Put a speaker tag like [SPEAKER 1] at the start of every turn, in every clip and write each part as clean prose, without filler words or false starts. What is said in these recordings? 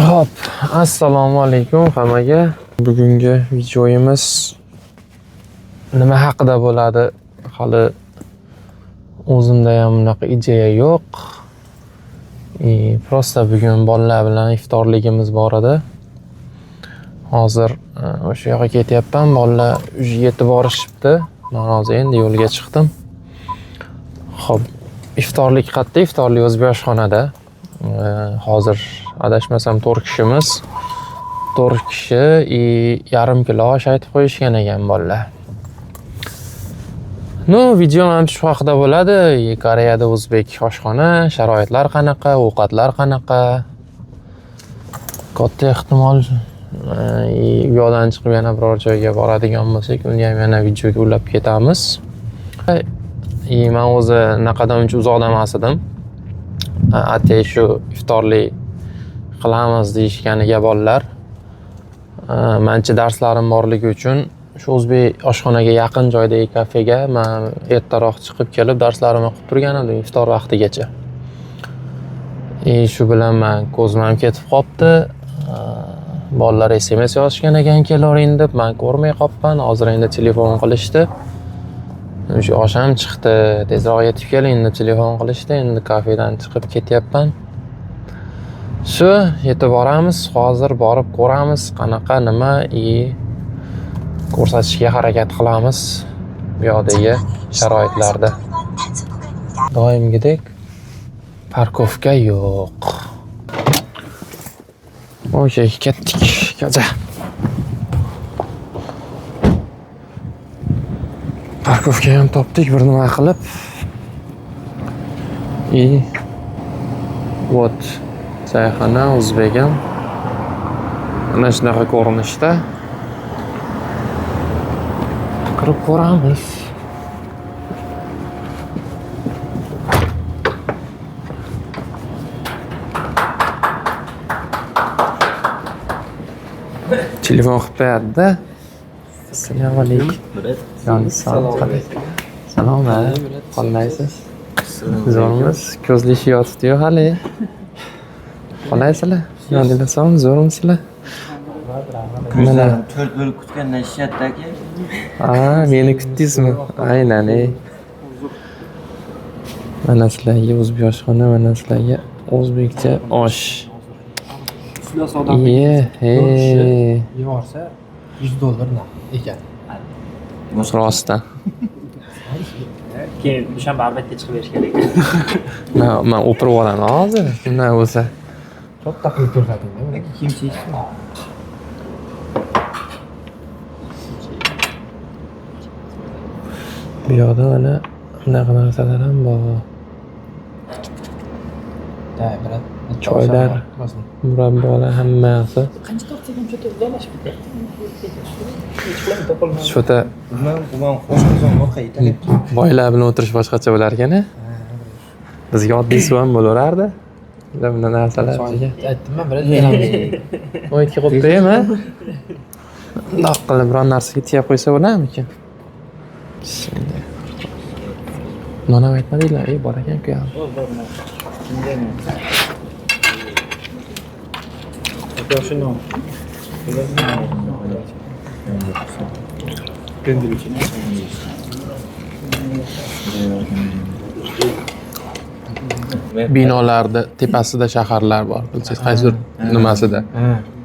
[SPEAKER 1] Hop, assalomu alaykum hammaga. Bugungi videoyimiz nima haqida bo'ladi? Hali o'zimda ham bunaqa ideya yo'q. Prosta bugun bolalar bilan iftorligimiz bor edi. Hozir o'sha yoqqa ketyapman. Bolalar yetib borishibdi. Men hozir endi yo'lga chiqdim. Xo'p, iftorlik qayerda? Iftorlik o'z oshxonada. Hozir adashmasam 4 kishimiz. 4 kishi yarim kilo osh aytib qo'yishgan ekan bolalar. Video ham shu haqida bo'ladi. Koreyada o'zbek oshxona, sharoitlar qanaqa, ovqatlar qanaqa. Katta ehtimol u yoqdan chiqib yana biror joyga boradigan bo'lsak, uni ham yana videoga ulab ketamiz. Men o'zi naqadar uncha uzoqda emas edim. Atay shu iftorlik qilamiz deyishganiga bolalar. Mencha darslarim borligi uchun shu o'zbek oshxonaga yaqin joydagi kafega men ertaroq chiqib kelib darslarimni qilib turgan edim iftor vaqtigacha. Shu bilan men ko'zim ham ketib qopti. Bolalar SMS yozishgan ekan kelavering deb, men ko'rmay qopman. Hozir endi telefon qilishdi. O'sha osh ham chiqdi, tezroq yetib keling deb telefon qilishdi. Endi kafedan chiqib ketyapman. Shu yetib boramiz, hozir borib ko'ramiz qanaqa nima ko'rsatishga harakat qilamiz bu yoqdagi sharoitlarda. Doimgidek parkovka yo'q. O'sha ketdik, kaja. Parkovka ham topdik bir nima qilib. Вот sayxona o'zbegim. Mana shunaqa ko'rinishda. Kirib ko'ramiz. Telefon qilib qo'yadi-da. Assalomu alaykum. Salom. Qanaqasiz? Zo'rmisiz? Ko'zlishi yotibdi-yu hali. Qanaqasizlar? Yoningizda zo'rmisizlar?
[SPEAKER 2] Mana 4 bo'lib kutgandan ishlatdagi.
[SPEAKER 1] Meni kutdingizmi? Aynan. Mana sizlarga o'zbek oshxona, mana sizlarga o'zbekcha osh.
[SPEAKER 3] Yevorsa $100 ekan.
[SPEAKER 1] Rostdan.
[SPEAKER 4] Keyin dushanba albatta chiqib berish kerak.
[SPEAKER 1] Men o'pirib olaman hozir. Shunday bo'lsa.
[SPEAKER 3] Katta qilib ko'rsating-da, mana kimchi ish.
[SPEAKER 1] Bu yoqda mana bunaqa narsalar ham bor. Choylar, murabbolar hammasi.
[SPEAKER 4] Qancha tortsak ham cho'ta uzoqlashib ketdi.
[SPEAKER 1] Shota
[SPEAKER 2] Bugun qo'shimzon o'qiydi.
[SPEAKER 1] boylar bilan o'tirish boshqacha bo'lar ekan-a. Bizga oddiy suv ham bo'laverardi. Bunday narsalar.
[SPEAKER 3] Aytdim-man, bir kelamiz.
[SPEAKER 1] O'yitga qo'yib qo'yaymi? Bundoq qilib biron narsaga tiyab qo'ysa bo'larmikin? Bismillah. Nona aytmadinglar, bor ekan-ku ham.
[SPEAKER 4] Shuni.
[SPEAKER 1] Binolarda tepasida shaharlar bor. Bilsangiz qaysi nimasida?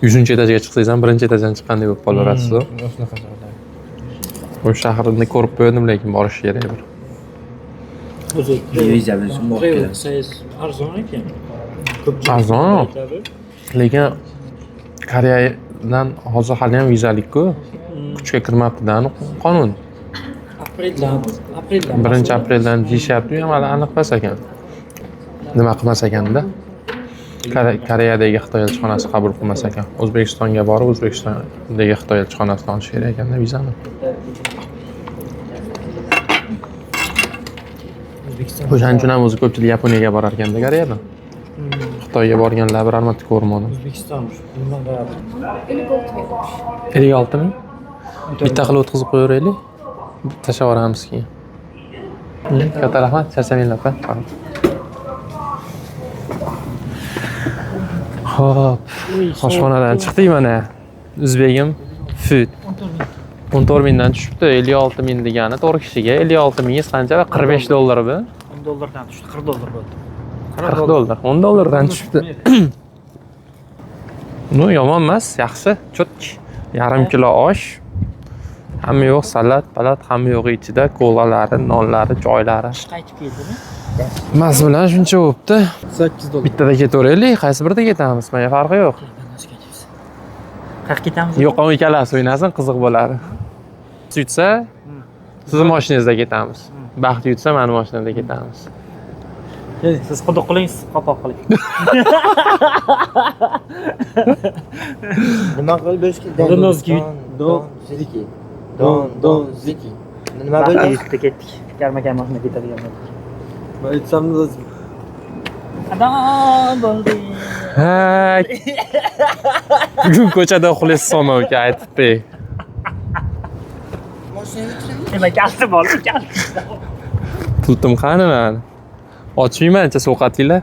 [SPEAKER 1] 100-etajga chiqsangiz ham 1-etajdan chiqqandek bo'lib qolaverasiz.
[SPEAKER 3] Shunaqa joylar.
[SPEAKER 1] Bu shaharni ko'rib qo'ydim, lekin borish kerak bir.
[SPEAKER 4] O'zi
[SPEAKER 2] Viza bilan borib kelamiz.
[SPEAKER 4] Arzon ekan.
[SPEAKER 1] Arzon. Lekin Koreyadan hozir hali ham vizalik-ku. Kuchga kirmabdi-da qonun.
[SPEAKER 4] Apreldan
[SPEAKER 1] 1-apreldan deyishyapti, ham hali aniq emas ekan. Nima qilmas ekanda? Koreyadagi Xitoy elchixonasi qabul qilmas ekan. O'zbekistonga borib, O'zbekistondagi Xitoy elchixonasidan olish kerak ekanda vizani. O'shaning uchun ham o'zi ko'pchilik Yaponiyaga borar ekanda Koreyadan. Xitoyga borganlar bir marta ko'rmadim.
[SPEAKER 4] O'zbekiston nimada
[SPEAKER 1] 56 ming. Bitta qilib o'tkazib qo'yaveraylik. Tashlab yuboramiz keyin. Katta rahmat, charchamanglar. Hop, oshxonadan chiqdik mana. O'zbegim food 14 mingdan tushibdi. 56 ming degani 4 kishiga 56 mingiz qancha? 45 dollar bu.
[SPEAKER 4] 10 dollardan tushdi, 40 dollar bo'ldi.
[SPEAKER 1] 40 dollar, 10 dollardan tushibdi. No, yomon emas, yaxshi, chotki. Yarim kilo osh. Hamma yo'q salat, hamma yo'q ichida kolalari, nonlari, choylari.
[SPEAKER 4] Qaytib keldimi?
[SPEAKER 1] Mas bilan shuncha bo'pti.
[SPEAKER 3] 8 dollar.
[SPEAKER 1] Bittada ketaveraylik, qaysi birida ketamiz? Menga farqi yo'q.
[SPEAKER 4] Qayerga ketamiz?
[SPEAKER 1] Yo'q, o'n ikkalasi o'ynasin, qiziq bo'ladi. Yutsa, sizni mashinangizda ketamiz. Baxt yutsa, meni mashinamda ketamiz.
[SPEAKER 4] Siz quduq qiling, siz qopoq qiling.
[SPEAKER 2] Nima qilib berishki? Don ziki. Nima bo'ldi?
[SPEAKER 4] Yutdi ketdik. Karma-kar mashina ketadigan bo'ldi.
[SPEAKER 3] Ben aytsam da
[SPEAKER 4] Adam bo'ldi.
[SPEAKER 1] Ha. Bugun ko'chada uxlaysiz Sono aka aytibdi.
[SPEAKER 4] Nima kalti bo'ldi, kalti.
[SPEAKER 1] Pultim qani meni? Ochmayman-cha sovqatinglar.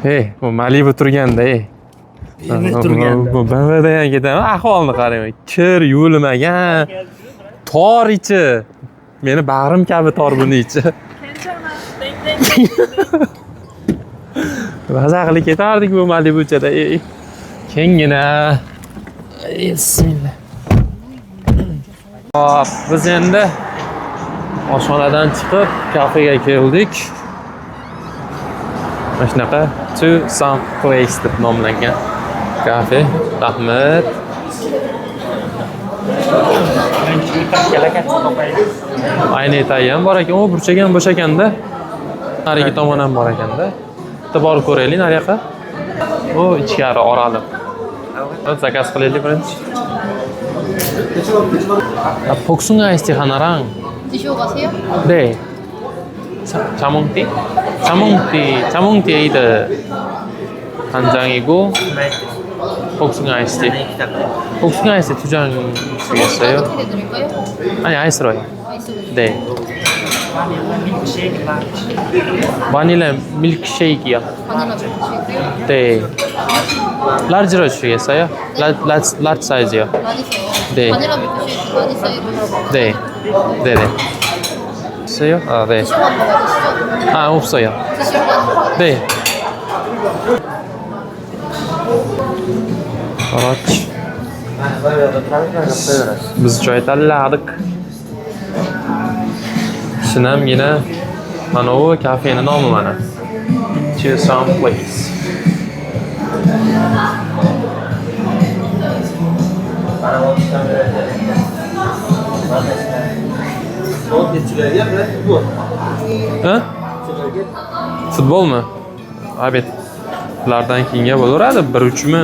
[SPEAKER 1] Hey, bu Malibu turganda, ey.
[SPEAKER 4] turganda.
[SPEAKER 1] Bu BMWda ham ketaman. Ahvolni qarang. Kir yuvilmagan. Tor ichi. Meni bag'rim kabi tor buni ichi. Maza qilib ketardik bu Malibuchada. Kengina. Bismillah. Hop, biz endi oshxonadan chiqib kafega keldik. Mana shunaqa To Some Place deb nomlangan kafe. Rahmat. Ayni tayyan bor ekan, u burchak ham bo'sh ekanda. Narigi tomon ham bor ekanda. Bitta borib ko'raylik nariyoqqa. U ichkari oralib. Zakaz qilaylik birinchi. 복숭아 아이스티 하나랑
[SPEAKER 5] 드셔보세요.
[SPEAKER 1] 네 자몽티? 자몽티 에이드 한 장이고 복숭아 아이스티 복숭아 아이스티 2장 주겠어요?
[SPEAKER 5] 어떻게 드릴까요?
[SPEAKER 1] 아니 아이스로요.
[SPEAKER 5] 아이스로.
[SPEAKER 1] 네 바닐라 밀크쉐이크요.
[SPEAKER 5] 바나나 밀크쉐이크요?
[SPEAKER 1] 네 라지로 주시겠어요? 라지 사이즈요.
[SPEAKER 5] 많이 써요.
[SPEAKER 1] 네.
[SPEAKER 5] 바닐라 밀크쉐이크 많이 써요.
[SPEAKER 1] 네 네네 있어요? 아 네.
[SPEAKER 5] 드셔보는 거 드시죠?
[SPEAKER 1] 아 없어요.
[SPEAKER 5] 드시고
[SPEAKER 1] 네. 그렇지. Biz joy tanladik. Shinamgina mana bu kafening nomi mana. To Some Place. Ha? Futbolmi? Abet. Ulardan keyinga bo'laveradi, 1-3 mi?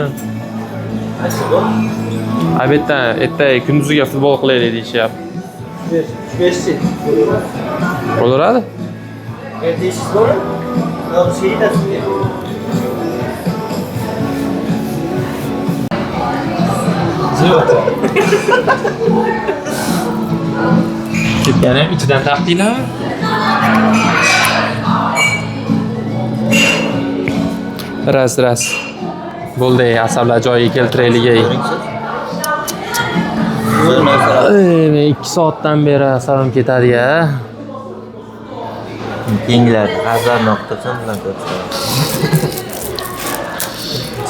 [SPEAKER 1] Abetdan ertaga kunduziga futbol qilaylik deyishyapti. Bo'laveradi? Ketgani ichidan taqdinglar. Ras. Bo'ldi, asablar joyiga keltiraylik. 2 soatdan beri asabim ketadi-ya.
[SPEAKER 2] Yenglar, azar noqtasan bilan ko'rsataman.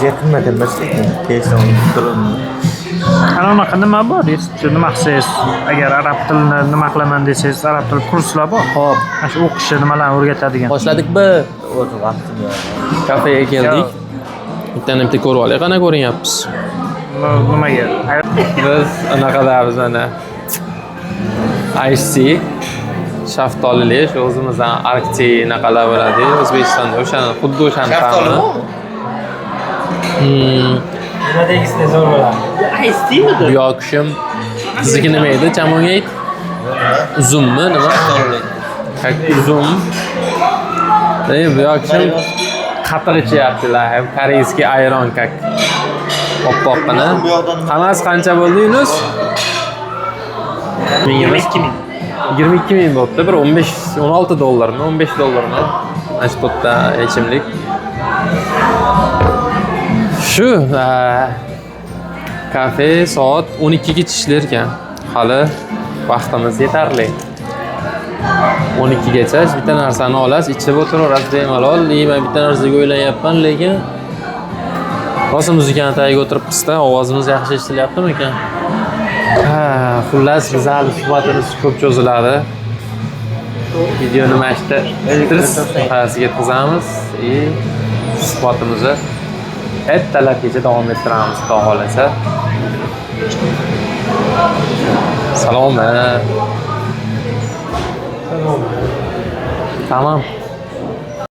[SPEAKER 2] Jeqma demaslik, telefon turibmi?
[SPEAKER 4] Ana unaqa nima bor deysiz? Nima qilsangiz, agar arab tilini nima qilaman desangiz, arab tili kurslar bor.
[SPEAKER 1] Hop,
[SPEAKER 4] Mana shu o'qishni nimalarni o'rgatadigan.
[SPEAKER 1] boshladikmi?
[SPEAKER 2] O'zi vaqtim yo'q.
[SPEAKER 1] Kafega keldik. Bitta ko'rib olaylik, qana ko'rinyapmiz.
[SPEAKER 4] Nimaga?
[SPEAKER 1] Biz anaqadamiz mana. Ice tea, shaftolili, shu o'zimizdan Arkti naqalar bo'ladi. O'zbekistonda o'shani, xuddi o'shani ta'mi.
[SPEAKER 4] Nima degisizda zo'r bo'ladi. Aytdingmi?
[SPEAKER 1] Bu yoqishim. Sizniki nima edi? Chamonga ayt. Uzummi nima? Uzum. Bu yoqishim qatiq ichyaptilar. Koreyskiy ayron kak. Oppoqqina. Hammasi qancha bo'ldi, Yunus?
[SPEAKER 4] 22 ming.
[SPEAKER 1] 22 ming bo'libdi. Bir 16 dollarmi, 15 dollarmi? Mana shu to'rtta ichimlik. Shu kafe soat 12 ga ishlar ekan. Hali vaqtimiz yetarli. 12 gacha bitta narsani olasiz, ichib o'tiraverasiz bemalol. Yeyman bitta narsaga o'ylanyapman, lekin rosa muzikani tagiga o'tiribmiz-da, ovozimiz yaxshi eshitilyaptimi ekan? Xullas bizning suhbatimiz ko'p cho'ziladi. Videoni mana shu yerga yetkazamiz va suhbatimizni ertalargacha davom ettiramiz, xudo xolasa. Salomat. Tamam.